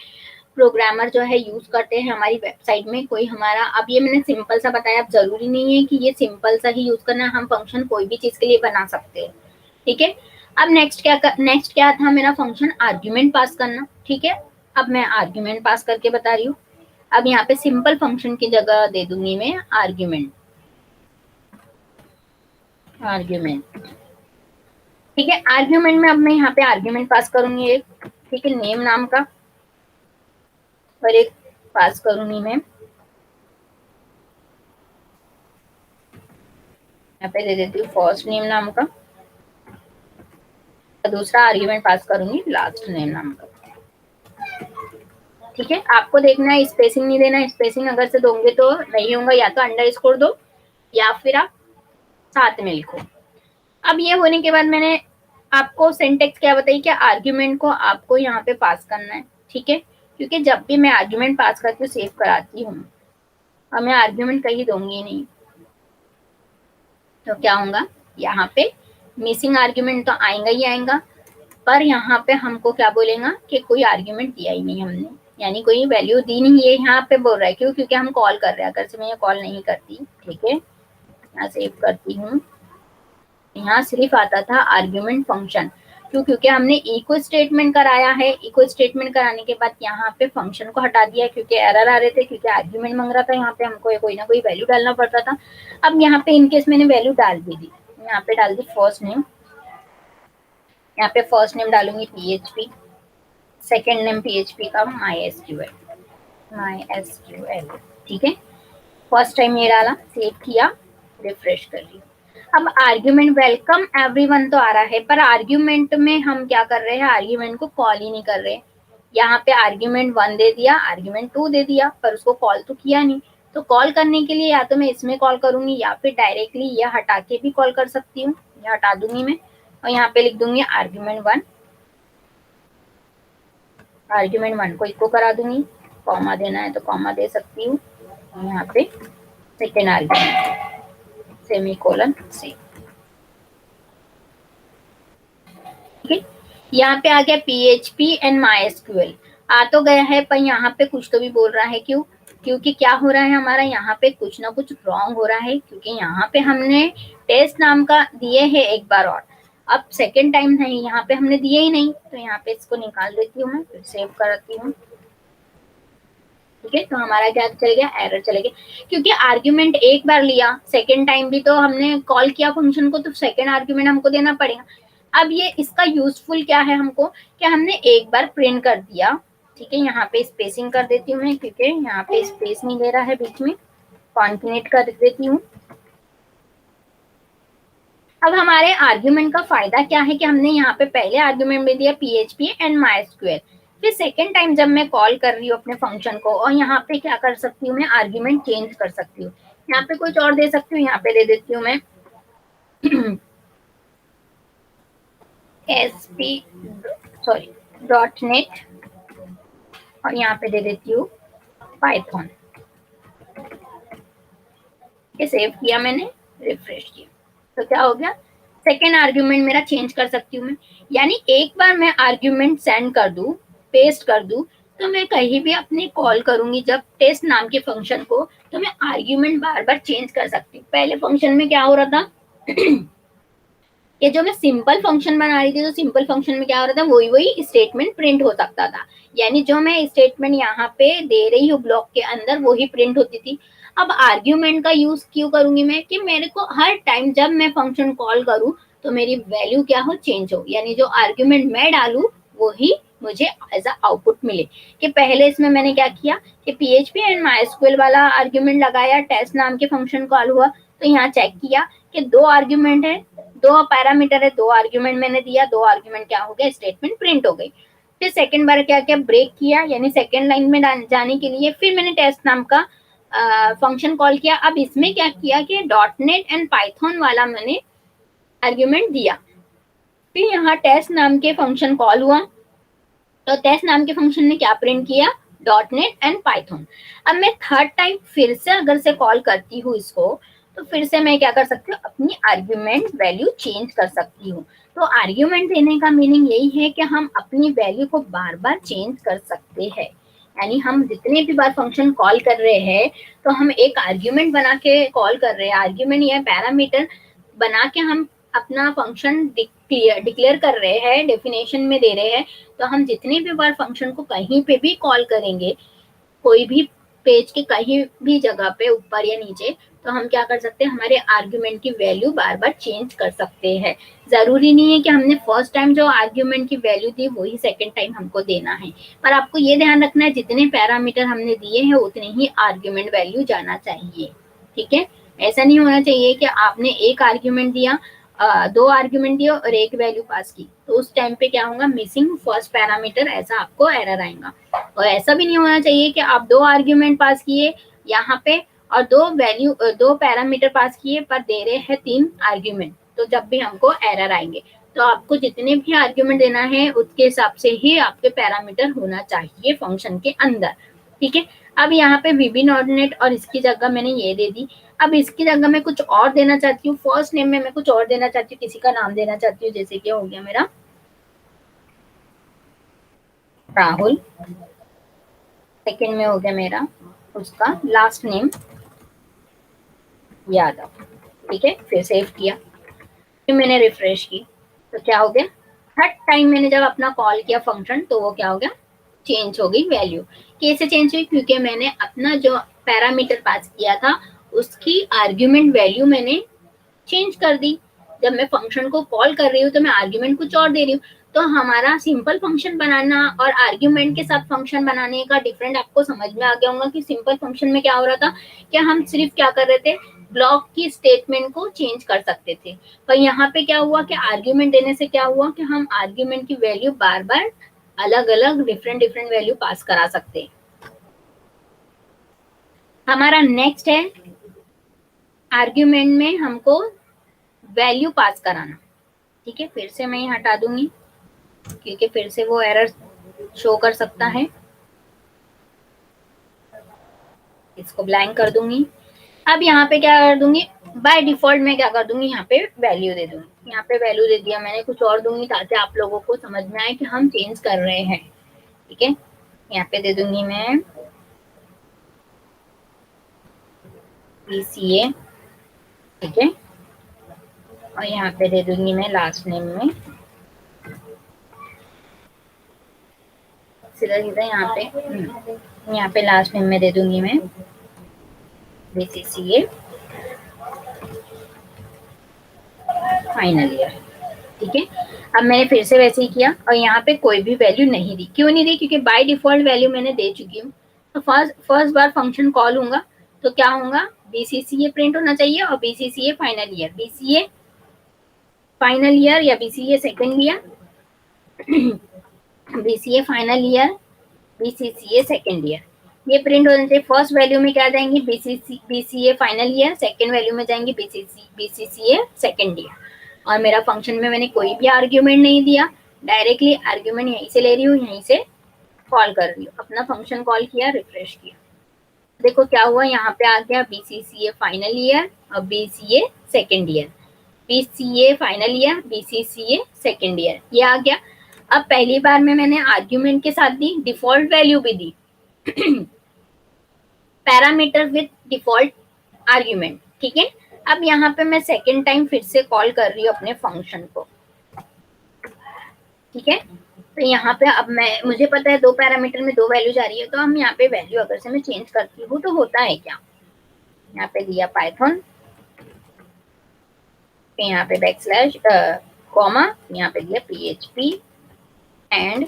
Speaker 1: प्रोग्रामर जो है यूज करते हैं हमारी वेबसाइट में। कोई हमारा, अब ये मैंने सिंपल सा बताया, अब जरूरी नहीं है कि ये सिंपल सा ही यूज करना है, हम फंक्शन कोई भी चीज के लिए बना सकते हैं। ठीक है, अब नेक्स्ट क्या था मेरा, फंक्शन आर्ग्यूमेंट पास करना। ठीक है, अब मैं आर्ग्यूमेंट पास करके बता रही हूँ। अब यहाँ पे सिंपल फंक्शन की जगह दे दूंगी मैं आर्ग्यूमेंट। आर्ग्यूमेंट, ठीक है, आर्ग्यूमेंट में अब मैं यहाँ पे आर्ग्यूमेंट पास करूंगी एक, ठीक है, नेम नाम का, और एक पास करूंगी मैं यहाँ पे दे देती हूँ फर्स्ट नेम नाम का, दूसरा आर्ग्यूमेंट पास करूंगी लास्ट नेम नाम का। ठीक है, आपको देखना है स्पेसिंग नहीं देना, स्पेसिंग अगर से दोगे तो नहीं होगा, या तो अंडर स्कोर दो या फिर आप साथ में लिखो। अब ये होने के बाद मैंने आपको सिंटेक्स क्या बताई कि आर्ग्यूमेंट को आपको यहाँ पे पास करना है। ठीक है, क्योंकि जब भी मैं आर्ग्यूमेंट पास करके सेव कराती हूँ, अब मैं आर्ग्यूमेंट कहीं दूंगी नहीं, तो क्या होगा, यहाँ पे मिसिंग आर्ग्यूमेंट तो आएगा ही आएगा, पर यहाँ पे हमको क्या बोलेगा कि कोई आर्ग्यूमेंट दिया ही नहीं हमने, यानी कोई वैल्यू दी नहीं है। यहाँ पे बोल रहा है क्यों, क्योंकि हम कॉल कर रहे हैं, अगर से मैं ये कॉल नहीं करती, ठीक है, यहाँ सेव करती हूँ, यहाँ सिर्फ आता था आर्ग्यूमेंट फंक्शन, क्यों, क्योंकि हमने इको स्टेटमेंट कराया है, इको स्टेटमेंट कराने के बाद यहाँ पे फंक्शन को हटा दिया क्योंकि एरर आ रहे थे, क्योंकि आर्ग्यूमेंट मांग रहा था, यहाँ पे हमको कोई ना कोई वैल्यू डालना पड़ता था। अब यहाँ पे इनकेस मैंने वैल्यू डाल दी, यहाँ पे डाल दी फर्स्ट नेम, यहाँ पे फर्स्ट नेम डालूंगी PHP, सेकेंड नेम PHP का MySQL। ठीक है, फर्स्ट टाइम ये डाला, सेव किया, रिफ्रेश कर ली। अब आर्ग्यूमेंट वेलकम एवरीवन तो आ रहा है, पर आर्ग्यूमेंट में हम क्या कर रहे हैं, आर्ग्यूमेंट को कॉल ही नहीं कर रहे। यहाँ पे आर्ग्यूमेंट 1 दे दिया, आर्ग्यूमेंट 2 दे दिया, पर उसको कॉल तो किया नहीं। तो कॉल करने के लिए या तो मैं इसमें कॉल करूंगी या फिर डायरेक्टली यह हटा के भी कॉल कर सकती हूँ, यह हटा दूंगी मैं और यहाँ पे लिख दूंगी आर्ग्यूमेंट 1, आर्ग्यूमेंट 1 को इको करा दूंगी, कॉमा देना है तो कॉमा दे सकती हूँ, यहाँ पे सेकेंड आर्ग्यूमेंट सेमीकोलन से। ठीक है, यहाँ पे आ गया PHP एंड MySQL, आ तो गया है, पर यहाँ पे कुछ तो भी बोल रहा है, क्यों, क्योंकि क्या हो रहा है हमारा, यहाँ पे कुछ ना कुछ रॉन्ग हो रहा है, क्योंकि यहाँ पे हमने टेस्ट नाम का दिए है एक बार और, अब सेकेंड टाइम नहीं, यहाँ पे हमने दिए ही नहीं, तो यहाँ पे इसको निकाल देती हूँ मैं, फिर सेव करती हूँ। ठीक है, तो हमारा क्या चल गया, एरर चले गया, क्योंकि आर्ग्यूमेंट एक बार लिया, सेकेंड टाइम भी तो हमने कॉल किया फंक्शन को, तो सेकेंड आर्ग्यूमेंट हमको देना पड़ेगा। अब ये इसका यूजफुल क्या है हमको, कि हमने एक बार प्रिंट कर दिया। ठीक है, यहाँ पे स्पेसिंग कर देती हूँ मैं, क्योंकि यहाँ पे स्पेस नहीं ले रहा है बीच में, कॉन्टिनेट कर देती हूँ। अब हमारे आर्ग्यूमेंट का फायदा क्या है, कि हमने यहाँ पे पहले आर्ग्यूमेंट में दिया PHP एंड MySQL, फिर सेकेंड टाइम जब मैं कॉल कर रही हूँ अपने फंक्शन को, और यहाँ पे क्या कर सकती हूँ मैं, आर्ग्यूमेंट चेंज कर सकती हूँ, यहाँ पे कुछ और दे सकती हूँ, यहाँ पे दे देती हूँ मैं .NET और यहाँ पे दे देती हूँ पाइथन। ये सेव किया मैंने, रिफ्रेश किया, तो क्या हो गया, सेकेंड आर्ग्यूमेंट मेरा चेंज कर सकती हूँ मैं, यानी एक बार मैं आर्ग्यूमेंट सेंड कर दूं, पेस्ट कर दूं, तो मैं कहीं भी अपने कॉल करूंगी जब टेस्ट नाम के फंक्शन को, तो मैं आर्ग्यूमेंट बार बार चेंज कर सकती हूँ। पहले फंक्शन में क्या हो रहा था कि जो मैं सिंपल फंक्शन बना रही थी, तो सिंपल फंक्शन में क्या हो रहा था, वही वही स्टेटमेंट प्रिंट हो सकता था, यानी जो मैं स्टेटमेंट यहाँ पे दे रही हूँ ब्लॉक के अंदर वही प्रिंट होती थी। अब आर्ग्यूमेंट का यूज क्यों करूंगी मैं, कि मेरे को हर टाइम जब मैं फंक्शन कॉल करूँ तो मेरी वैल्यू क्या हो, चेंज हो, यानी जो आर्ग्यूमेंट मैं डालू वही मुझे एज अ आउटपुट मिले। कि पहले इसमें मैंने क्या किया कि PHP एंड MySQL वाला आर्ग्यूमेंट लगाया, टेस्ट नाम के फंक्शन कॉल हुआ, तो यहाँ चेक किया कि 2 आर्ग्यूमेंट है, 2 पैरामीटर है, 2 आर्ग्यूमेंट मैंने दिया, 2 आर्ग्यूमेंट क्या हो गया, स्टेटमेंट प्रिंट हो गई। फिर सेकंड बार क्या किया, ब्रेक किया, यानी सेकंड लाइन में जाने के लिए फिर मैंने टेस्ट नाम का फंक्शन कॉल किया। अब इसमें क्या किया कि .NET एंड पाइथन वाला मैंने आर्ग्यूमेंट दिया। फिर यहाँ टेस्ट नाम के फंक्शन कॉल हुआ, तो टेस्ट नाम के फंक्शन ने क्या प्रिंट किया, .NET एंड पाइथन। अब मैं थर्ड टाइम फिर से अगर से कॉल करती हूँ इसको, तो फिर से मैं क्या कर सकती हूँ, अपनी आर्ग्यूमेंट वैल्यू चेंज कर सकती हूँ। तो आर्ग्यूमेंट देने का मीनिंग यही है कि हम अपनी वैल्यू को बार बार चेंज कर सकते हैं, यानी हम जितने भी बार फंक्शन कॉल कर रहे हैं तो हम एक आर्ग्यूमेंट बना के कॉल कर रहे हैं, आर्ग्यूमेंट या पैरामीटर बना के हम अपना फंक्शन डिक्लेयर कर रहे हैं, डेफिनेशन में दे रहे हैं। तो हम जितने भी बार फंक्शन को कहीं पे भी कॉल करेंगे, कोई भी पेज के कहीं भी जगह पे ऊपर या नीचे, तो हम क्या कर सकते हैं, हमारे आर्ग्यूमेंट की वैल्यू बार बार चेंज कर सकते हैं। जरूरी नहीं है कि हमने फर्स्ट टाइम जो आर्ग्यूमेंट की वैल्यू दी वही सेकंड टाइम हमको देना है, पर आपको ये ध्यान रखना है जितने पैरामीटर हमने दिए हैं उतने ही आर्ग्यूमेंट वैल्यू जाना चाहिए। ठीक है, ऐसा नहीं होना चाहिए कि आपने एक आर्ग्यूमेंट दिया, 2 आर्ग्यूमेंट दिया और एक वैल्यू पास की, तो उस टाइम पे क्या होगा, मिसिंग फर्स्ट पैरामीटर, ऐसा आपको एरर आएगा। और ऐसा भी नहीं होना चाहिए कि आप 2 आर्ग्यूमेंट पास किए यहाँ पे और 2 पैरामीटर पास किए पर दे रहे हैं 3 आर्ग्यूमेंट, तो जब भी हमको एरर आएंगे। तो आपको जितने भी आर्ग्यूमेंट देना है उसके हिसाब से ही आपके पैरामीटर होना चाहिए फंक्शन के अंदर। ठीक है, अब यहाँ पे VB .NET और इसकी जगह मैंने ये दे दी। अब इसकी जगह मैं कुछ और देना चाहती हूँ, फर्स्ट नेम में मैं कुछ और देना चाहती हूँ, किसी का नाम देना चाहती हूँ, जैसे कि हो गया मेरा राहुल, सेकंड में हो गया मेरा उसका लास्ट नेम यादव। ठीक है, फिर सेव किया, फिर मैंने रिफ्रेश की, तो क्या हो गया, थर्ड टाइम मैंने जब अपना कॉल किया फंक्शन तो वो क्या हो गया, चेंज हो गई वैल्यू। कैसे चेंज हुई, क्योंकि मैंने अपना जो पैरामीटर पास किया था उसकी आर्ग्यूमेंट वैल्यू मैंने चेंज कर दी। जब मैं फंक्शन को कॉल कर रही हूँ तो मैं आर्ग्यूमेंट कुछ और दे रही हूँ। तो हमारा सिंपल फंक्शन बनाना और आर्ग्यूमेंट के साथ फंक्शन बनाने का डिफरेंट आपको समझ में आ गया होगा कि सिंपल फंक्शन में क्या हो रहा था कि हम सिर्फ क्या कर रहे थे, ब्लॉक की स्टेटमेंट को चेंज कर सकते थे। पर यहाँ पे क्या हुआ कि आर्ग्यूमेंट देने से क्या हुआ कि हम आर्ग्यूमेंट की वैल्यू बार बार अलग अलग डिफरेंट वैल्यू पास करा सकते हैं। हमारा नेक्स्ट है आर्ग्यूमेंट में हमको वैल्यू पास कराना। ठीक है, फिर से मैं ये हटा दूंगी क्योंकि फिर से वो एरर शो कर सकता है, इसको ब्लैंक कर दूंगी। अब यहाँ पे क्या कर दूंगी, बाय डिफॉल्ट मैं क्या कर दूंगी, यहाँ पे वैल्यू दे दूंगी। यहाँ पे वैल्यू दे दिया मैंने, कुछ और दूंगी ताकि आप लोगों को समझ में आए कि हम चेंज कर रहे हैं। ठीक है, यहाँ पे दे दूंगी मैं BCA। ठीक है, और यहाँ पे दे दूंगी मैं लास्ट नेम में सीधा सीधा यहाँ पे लास्ट नेम में दे दूंगी मैं BCCA फाइनल ईयर। ठीक है, अब मैंने फिर से वैसे ही किया और यहाँ पे कोई भी वैल्यू नहीं दी। क्यों नहीं दी, क्योंकि बाय डिफॉल्ट वैल्यू मैंने दे चुकी हूँ। तो फर्स्ट बार फंक्शन कॉल होगा तो क्या होगा, BCCA प्रिंट होना चाहिए और BCCA final year, BCA final year या BCA second year, BCA final year, BCCA second year, ये प्रिंट होने से फर्स्ट वैल्यू में क्या जाएंगी, BCA final year, second value में जाएंगे BCCA सेकेंड ईयर। और मेरा फंक्शन में मैंने कोई भी आर्ग्यूमेंट नहीं दिया, डायरेक्टली आर्ग्यूमेंट यहीं से ले रही हूँ, यहीं से कॉल कर रही हूँ, अपना फंक्शन कॉल किया, रिफ्रेश किया, देखो क्या हुआ, यहाँ पे आ गया BCCA फाइनल ईयर और BCA second year, BCA final year, BCCA second year, ये आ गया। अब पहली बार में मैंने आर्ग्यूमेंट के साथ दी, डिफॉल्ट वैल्यू भी दी पैरामीटर विद डिफॉल्ट आर्ग्यूमेंट, ठीक है। अब यहाँ पे मैं सेकेंड टाइम फिर से कॉल कर रही हूँ अपने फंक्शन को, ठीक है। तो यहाँ पे अब मुझे पता है 2 पैरामीटर में 2 वैल्यू जा रही है, तो हम यहाँ पे वैल्यू अगर से मैं चेंज करती हूँ तो होता है क्या, यहाँ पे दिया पाइथन, यहाँ पे बैकस्लैश कॉमा, यहाँ पे दिया PHP एंड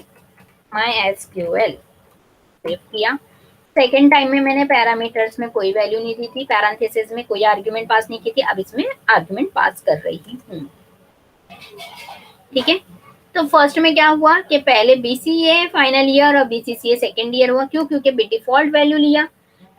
Speaker 1: MySQL, सेव किया। सेकेंड टाइम में मैंने पैरामीटर्स में कोई वैल्यू नहीं दी थी, पैरेंथेसिस में कोई आर्ग्यूमेंट पास नहीं की थी, अब इसमें आर्ग्यूमेंट पास कर रही हूँ, ठीक है। तो फर्स्ट में क्या हुआ कि पहले BCA फाइनल ईयर और BCCA सेकेंड ईयर हुआ, क्यों, क्योंकि डिफॉल्ट वैल्यू लिया।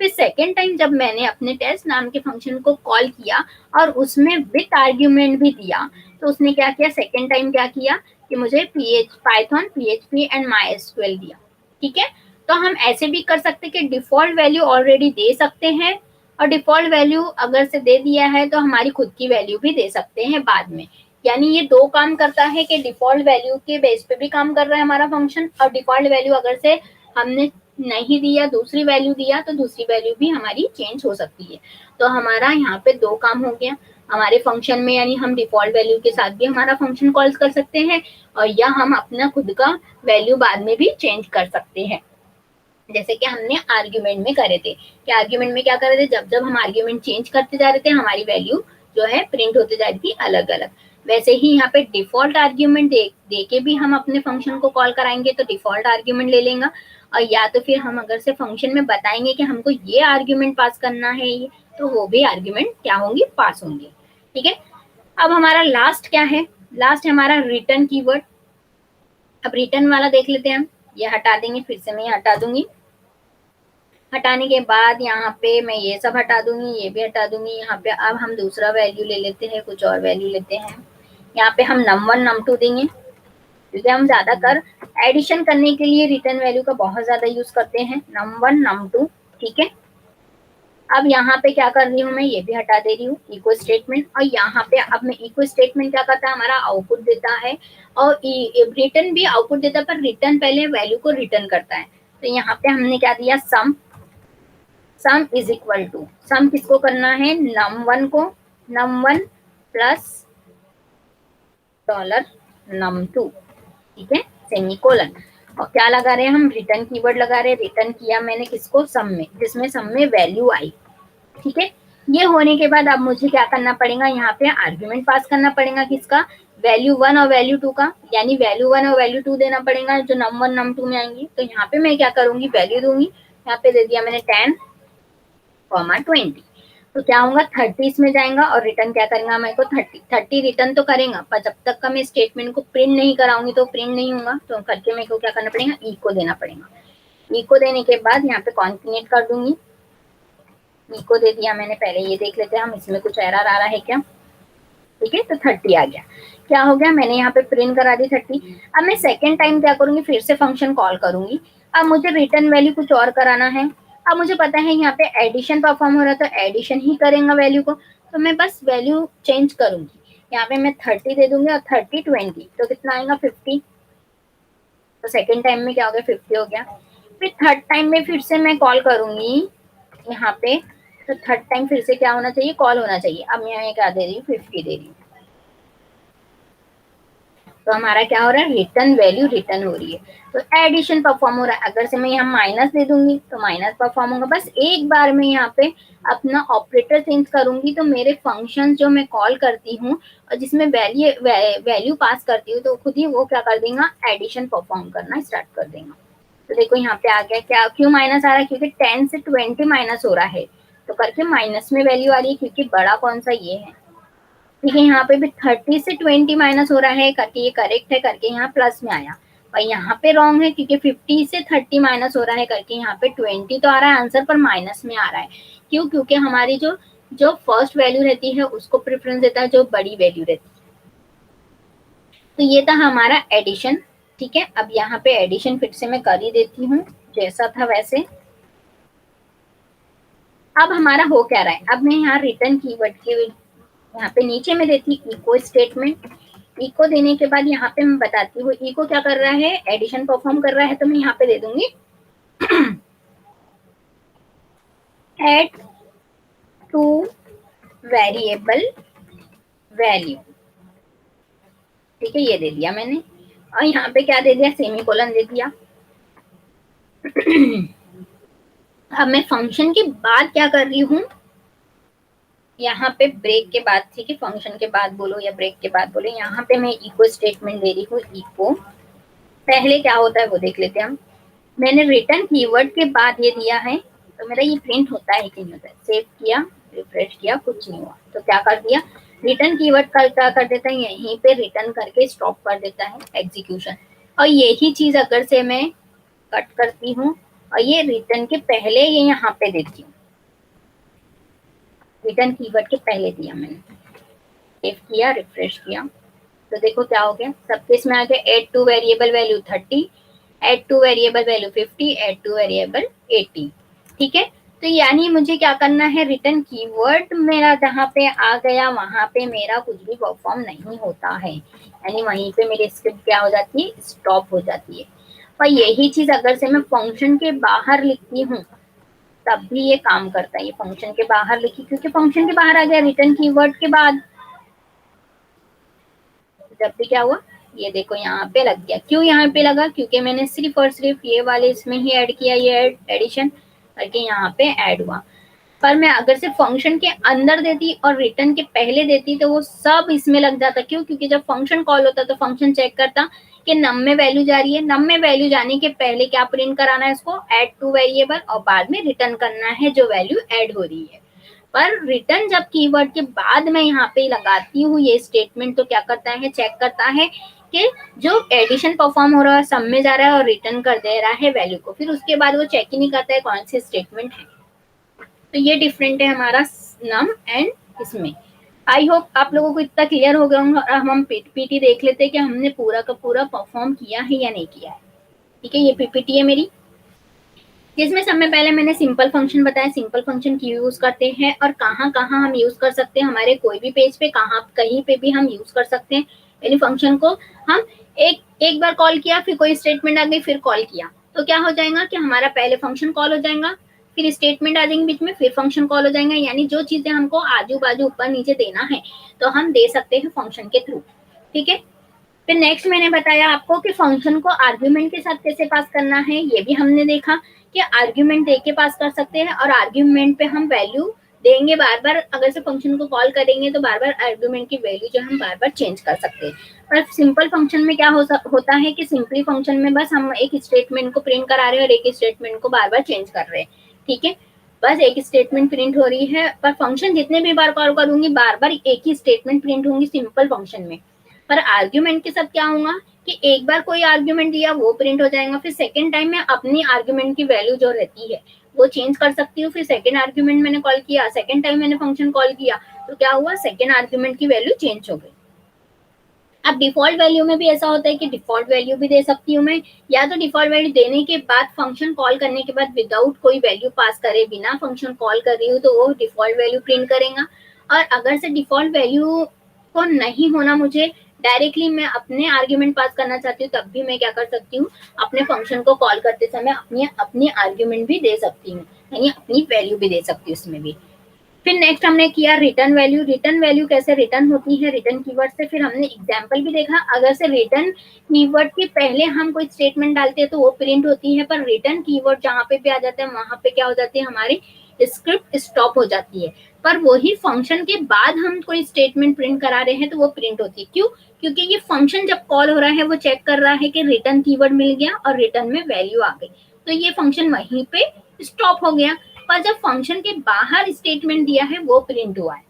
Speaker 1: फिर सेकेंड टाइम जब मैंने अपने टेस्ट नाम के फंक्शन को कॉल किया और उसमें विथ आर्ग्यूमेंट भी दिया, तो उसने क्या किया, सेकेंड टाइम क्या किया कि मुझे पाइथन PHP एंड MySQL दिया, ठीक है। तो हम ऐसे भी कर सकते कि डिफॉल्ट वैल्यू ऑलरेडी दे सकते हैं, और डिफॉल्ट वैल्यू अगर से दे दिया है तो हमारी खुद की वैल्यू भी दे सकते हैं बाद में। यानी ये 2 काम करता है कि डिफॉल्ट वैल्यू के बेस पे भी काम कर रहा है हमारा फंक्शन, और डिफॉल्ट वैल्यू अगर से हमने नहीं दिया, दूसरी वैल्यू दिया, तो दूसरी वैल्यू भी हमारी चेंज हो सकती है। तो हमारा यहाँ पे 2 काम हो गया हमारे फंक्शन में, यानी हम डिफॉल्ट वैल्यू के साथ भी हमारा फंक्शन कॉल कर सकते हैं, और या हम अपना खुद का वैल्यू बाद में भी चेंज कर सकते हैं, जैसे कि हमने आर्ग्यूमेंट में करे थे। कि आर्ग्यूमेंट में क्या कर रहे थे, जब जब हम आर्ग्यूमेंट चेंज करते जा रहे थे हमारी वैल्यू जो है प्रिंट होते जा रही थी अलग अलग। वैसे ही यहाँ पे डिफॉल्ट आर्ग्यूमेंट दे के भी हम अपने फंक्शन को कॉल कराएंगे तो डिफॉल्ट आर्ग्यूमेंट ले लेगा, और या तो फिर हम अगर से फंक्शन में बताएंगे कि हमको ये आर्ग्यूमेंट पास करना है, ये तो वो भी आर्ग्यूमेंट क्या होंगी, पास होंगे, ठीक है। अब हमारा लास्ट क्या है, लास्ट है हमारा रिटर्न कीवर्ड। अब रिटर्न वाला देख लेते हैं हम, ये हटा देंगे, फिर से मैं ये हटा दूंगी। हटाने के बाद यहाँ पे मैं ये सब हटा दूंगी, ये भी हटा दूंगी। यहाँ पे अब हम दूसरा वैल्यू ले लेते हैं, कुछ और वैल्यू लेते हैं। यहाँ पे हम num1 num2 देंगे, क्योंकि हम ज्यादातर एडिशन करने के लिए रिटर्न वैल्यू का बहुत ज्यादा यूज करते हैं, num1 num2, ठीक है। अब यहाँ पे क्या कर रही हूँ मैं, ये भी हटा दे रही हूँ इको स्टेटमेंट, और यहाँ पे अब मैं इको स्टेटमेंट क्या करता है, हमारा आउटपुट देता है, और रिटर्न भी आउटपुट देता है, पर रिटर्न पहले वैल्यू को रिटर्न करता है। तो यहाँ पे हमने क्या दिया, सम इज इक्वल टू, सम किसको करना है, num1 को, num1 प्लस $num2, ठीक है, सेमीकोलन। और क्या लगा रहे हैं हम, रिटर्न कीवर्ड लगा रहे हैं। रिटर्न किया मैंने किसको, सम में, जिसमें सम में वैल्यू आई, ठीक है। ये होने के बाद अब मुझे क्या करना पड़ेगा, यहाँ पे आर्ग्यूमेंट पास करना पड़ेगा, किसका, वैल्यू 1 और वैल्यू 2 का, यानी वैल्यू 1 और वैल्यू 2 देना पड़ेगा जो num1 num2 में आएंगी। तो यहाँ पे मैं क्या करूंगी, वैल्यू दूंगी, यहाँ पे दे दिया मैंने 10, 20, तो क्या होगा, 30 इसमें जाएगा, और रिटर्न क्या करेगा, मेरे को 30 रिटर्न तो करेगा, पर जब तक का मैं स्टेटमेंट को प्रिंट नहीं कराऊंगी तो प्रिंट नहीं होगा। तो करके मेरे को क्या करना पड़ेगा, इको देना पड़ेगा। इको देने के बाद यहाँ पे कॉन्केटेनेट कर दूंगी, इको दे दिया मैंने। पहले ये देख लेते हैं हम, इसमें कुछ एरर आ रहा है क्या, ठीक है। तो 30 आ गया, क्या हो गया, मैंने यहाँ पे प्रिंट करा दी 30। अब मैं सेकेंड टाइम क्या करूंगी, फिर से फंक्शन कॉल करूंगी। अब मुझे रिटर्न वैल्यू कुछ और कराना है। अब मुझे पता है यहाँ पे एडिशन परफॉर्म हो रहा है, तो एडिशन ही करेंगे वैल्यू को, तो मैं बस वैल्यू चेंज करूंगी। यहाँ पे मैं 30 दे दूंगी, और 30 20, तो कितना आएगा, 50। तो सेकेंड टाइम में क्या हो गया, 50 हो गया। फिर थर्ड टाइम में फिर से मैं कॉल करूंगी यहाँ पे, तो थर्ड टाइम फिर से क्या होना चाहिए, कॉल होना चाहिए। अब मैं यहाँ क्या दे रही हूँ, 50 दे रही हूँ, तो हमारा क्या हो रहा है, रिटर्न वैल्यू रिटर्न हो रही है, तो एडिशन परफॉर्म हो रहा है। अगर से मैं यहाँ माइनस दे दूंगी तो माइनस परफॉर्म होगा। बस एक बार में यहाँ पे अपना ऑपरेटर चेंज करूंगी, तो मेरे फंक्शन जो मैं कॉल करती हूँ और जिसमें वैल्यू पास करती हूँ, तो खुद ही वो क्या कर देगा, एडिशन परफॉर्म करना स्टार्ट कर देगा। तो देखो यहाँ पे आ गया, क्या क्यों माइनस आ रहा है, क्योंकि 10 से 20 माइनस हो रहा है, तो करके माइनस में वैल्यू आ रही है, क्योंकि बड़ा कौन सा ये है, ठीक है। यहाँ पे भी 30 से 20 माइनस हो रहा है, करके ये करेक्ट है, करके यहाँ प्लस में आया। और यहाँ पे रॉन्ग है, क्योंकि 50 से 30 माइनस हो रहा है, करके यहाँ पे 20 तो आ रहा है आंसर, पर माइनस में आ रहा है। क्यों, क्योंकि हमारी जो फर्स्ट वैल्यू रहती है उसको प्रेफरेंस देता है जो बड़ी वैल्यू रहती है। तो ये था हमारा एडिशन, ठीक है। अब यहाँ पे एडिशन फिर से मैं कर ही देती हूँ, जैसा था वैसे। अब हमारा हो क्या रहा है, अब मैं यहाँ रिटर्न कीवर्ड के यहाँ पे नीचे में देती इको स्टेटमेंट, इको देने के बाद यहाँ पे मैं बताती हूँ इको क्या कर रहा है, एडिशन परफॉर्म कर रहा है, तो मैं यहाँ पे दे दूंगी एड टू वेरिएबल वैल्यू। ठीक है, ये दे दिया मैंने, और यहाँ पे क्या दे दिया, सेमीकोलन दे दिया। अब मैं फंक्शन के बाद क्या कर रही हूँ, यहाँ पे ब्रेक के बाद, ठीक है, फंक्शन के बाद बोलो या ब्रेक के बाद बोलो, यहाँ पे मैं इको स्टेटमेंट दे रही हूँ। इको पहले क्या होता है वो देख लेते हैं हम। मैंने रिटर्न कीवर्ड के बाद ये दिया है, तो मेरा ये प्रिंट होता है कि नहीं होता है। सेव किया, रिफ्रेश किया, कुछ नहीं हुआ, तो क्या कर दिया, रिटर्न कीवर्ड का क्या कर देता है, यहीं पे रिटर्न करके स्टॉप कर देता है एग्जीक्यूशन। और यही चीज अगर से मैं कट करती हूँ और ये रिटर्न के पहले ये यहाँ पे देती हूँ, रिटर्न कीवर्ड के पहले दिया मैंने, सेव किया, रिफ्रेश किया, तो देखो क्या हो गया, सब केस में आ गया add to variable value 30, add to variable value 50, add to variable 80। ठीक है, तो यानी मुझे क्या करना है, रिटर्न कीवर्ड मेरा जहाँ पे आ गया वहां पे मेरा कुछ भी परफॉर्म नहीं होता है, यानी वहीं पे मेरी स्क्रिप्ट क्या हो जाती है, स्टॉप हो जाती है। और यही चीज अगर से मैं फंक्शन के बाहर लिखती हूँ तब भी ये काम करता है। ये फंक्शन के बाहर लिखी क्योंकि फंक्शन के बाहर आ गया रिटर्न कीवर्ड के बाद, जब भी क्या हुआ, ये देखो यहाँ पे लग गया। क्यों यहाँ पे लगा, क्योंकि मैंने सिर्फ और सिर्फ ये वाले इसमें ही ऐड किया, ये एडिशन करके यहाँ पे ऐड हुआ। पर मैं अगर से फंक्शन के अंदर देती और रिटर्न के पहले देती तो वो सब इसमें लग जाता। क्यों, क्योंकि जब फंक्शन कॉल होता तो फंक्शन चेक करता कि नम में वैल्यू जा रही है, नम में वैल्यू जाने के पहले क्या प्रिंट कराना है इसको, ऐड टू वेरिएबल, और बाद में रिटर्न करना है जो वैल्यू ऐड हो रही है। पर रिटर्न जब कीवर्ड के बाद मैं यहाँ पे लगाती हूँ ये स्टेटमेंट, तो क्या करता है, चेक करता है कि जो एडिशन परफॉर्म हो रहा है सम में जा रहा है और रिटर्न कर दे रहा है वैल्यू को, फिर उसके बाद वो चेक ही नहीं करता है कौन सी स्टेटमेंट है। तो ये डिफरेंट है हमारा नम एंड इसमें। आई होप आप लोगों को इतना क्लियर हो गया होगा। अब हम पीपीटी देख लेते हैं कि हमने पूरा का पूरा परफॉर्म किया है या नहीं किया है। ठीक है, ये पीपीटी है मेरी, जिसमें सबसे पहले मैंने सिंपल फंक्शन बताया, सिंपल फंक्शन क्यों यूज करते हैं और कहाँ कहाँ हम यूज कर सकते हैं, हमारे कोई भी पेज पे कहाँ कहीं पे भी हम यूज कर सकते हैं। यानी फंक्शन को हम एक बार कॉल किया, फिर कोई स्टेटमेंट आ गई, फिर कॉल किया, तो क्या हो जाएगा कि हमारा पहले फंक्शन कॉल हो जाएगा, फिर स्टेटमेंट आ जाएंगे बीच में, फिर फंक्शन कॉल हो जाएगा। यानी जो चीजें हमको आजू बाजू ऊपर नीचे देना है तो हम दे सकते हैं फंक्शन के थ्रू। ठीक है, फिर नेक्स्ट मैंने बताया आपको कि फंक्शन को आर्ग्यूमेंट के साथ कैसे पास करना है, ये भी हमने देखा कि आर्ग्यूमेंट दे के पास कर सकते हैं, और आर्ग्यूमेंट पे हम वैल्यू देंगे बार बार। अगर से फंक्शन को कॉल करेंगे तो बार बार आर्ग्यूमेंट की वैल्यू जो हम बार बार चेंज कर सकते हैं। पर सिंपल फंक्शन में क्या होता है कि सिंपली फंक्शन में बस हम एक स्टेटमेंट को प्रिंट करा रहे हैं और एक स्टेटमेंट को बार बार चेंज कर रहे हैं। ठीक है, बस एक स्टेटमेंट प्रिंट हो रही है, पर फंक्शन जितने भी बार कॉल करूंगी बार बार एक ही स्टेटमेंट प्रिंट होंगी सिंपल फंक्शन में। पर आर्ग्यूमेंट के साथ क्या होगा कि एक बार कोई आर्ग्यूमेंट दिया वो प्रिंट हो जाएगा, फिर सेकेंड टाइम में अपनी आर्ग्यूमेंट की वैल्यू जो रहती है वो चेंज कर सकती हूँ। फिर सेकेंड आर्ग्यूमेंट मैंने कॉल किया, सेकेंड टाइम मैंने फंक्शन कॉल किया, तो क्या हुआ, सेकेंड आर्ग्यूमेंट की वैल्यू चेंज हो गई। अब डिफॉल्ट वैल्यू में भी ऐसा होता है कि डिफॉल्ट वैल्यू भी दे सकती हूँ मैं, या तो डिफॉल्ट वैल्यू देने के बाद फंक्शन कॉल करने के बाद विदाउट कोई वैल्यू पास करे, बिना फंक्शन कॉल कर रही हूँ, तो वो डिफॉल्ट वैल्यू प्रिंट करेगा। और अगर से डिफॉल्ट वैल्यू को नहीं होना, मुझे डायरेक्टली मैं अपने आर्ग्यूमेंट पास करना चाहती हूँ, तब भी मैं क्या कर सकती हूँ, अपने फंक्शन को कॉल करते समय अपनी अपनी आर्ग्यूमेंट भी दे सकती हूँ, यानी अपनी वैल्यू भी दे सकती हूँ उसमें भी। फिर नेक्स्ट हमने किया रिटर्न वैल्यू। रिटर्न वैल्यू कैसे रिटर्न होती है, रिटर्न कीवर्ड से। फिर हमने एग्जांपल भी देखा, अगर से रिटर्न कीवर्ड के पहले हम कोई स्टेटमेंट डालते हैं तो वो प्रिंट होती है, पर रिटर्न कीवर्ड जहाँ पे भी आ जाता है वहां पे क्या हो जाती है, हमारी स्क्रिप्ट स्टॉप हो जाती है। पर वही फंक्शन के बाद हम कोई स्टेटमेंट प्रिंट करा रहे हैं तो वो प्रिंट होती है। क्यों, क्योंकि ये फंक्शन जब कॉल हो रहा है वो चेक कर रहा है कि रिटर्न कीवर्ड मिल गया और रिटर्न में वैल्यू आ गई, तो ये फंक्शन वहीं पे स्टॉप हो गया। पर जब फंक्शन के बाहर स्टेटमेंट दिया है वो प्रिंट हुआ है,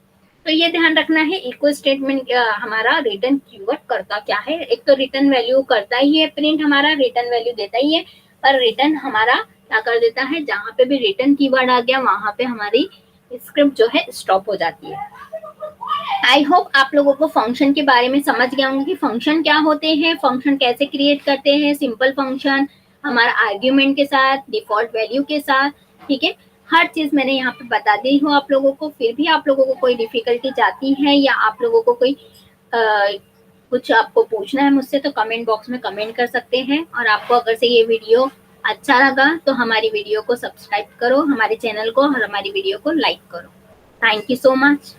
Speaker 1: तो ये ध्यान रखना है। इको स्टेटमेंट हमारा रिटर्न कीवर्ड करता क्या है, एक तो रिटर्न वैल्यू करता ही है प्रिंट, हमारा रिटर्न वैल्यू देता ही है, पर रिटर्न हमारा क्या कर देता है, जहां पे भी रिटर्न कीवर्ड आ गया वहां पे हमारी स्क्रिप्ट जो है स्टॉप हो जाती है। आई होप आप लोगों को फंक्शन के बारे में समझ गया होंगे कि फंक्शन क्या होते हैं, फंक्शन कैसे क्रिएट करते हैं, सिंपल फंक्शन हमारा आर्ग्यूमेंट के साथ, डिफॉल्ट वैल्यू के साथ। ठीक है, हर चीज मैंने यहाँ पे बता दी हूँ आप लोगों को। फिर भी आप लोगों को कोई डिफिकल्टी जाती है या आप लोगों को कोई कुछ आपको पूछना है मुझसे तो कमेंट बॉक्स में कमेंट कर सकते हैं। और आपको अगर से ये वीडियो अच्छा लगा तो हमारी वीडियो को सब्सक्राइब करो, हमारे चैनल को और हमारी वीडियो को लाइक करो। Thank you so much.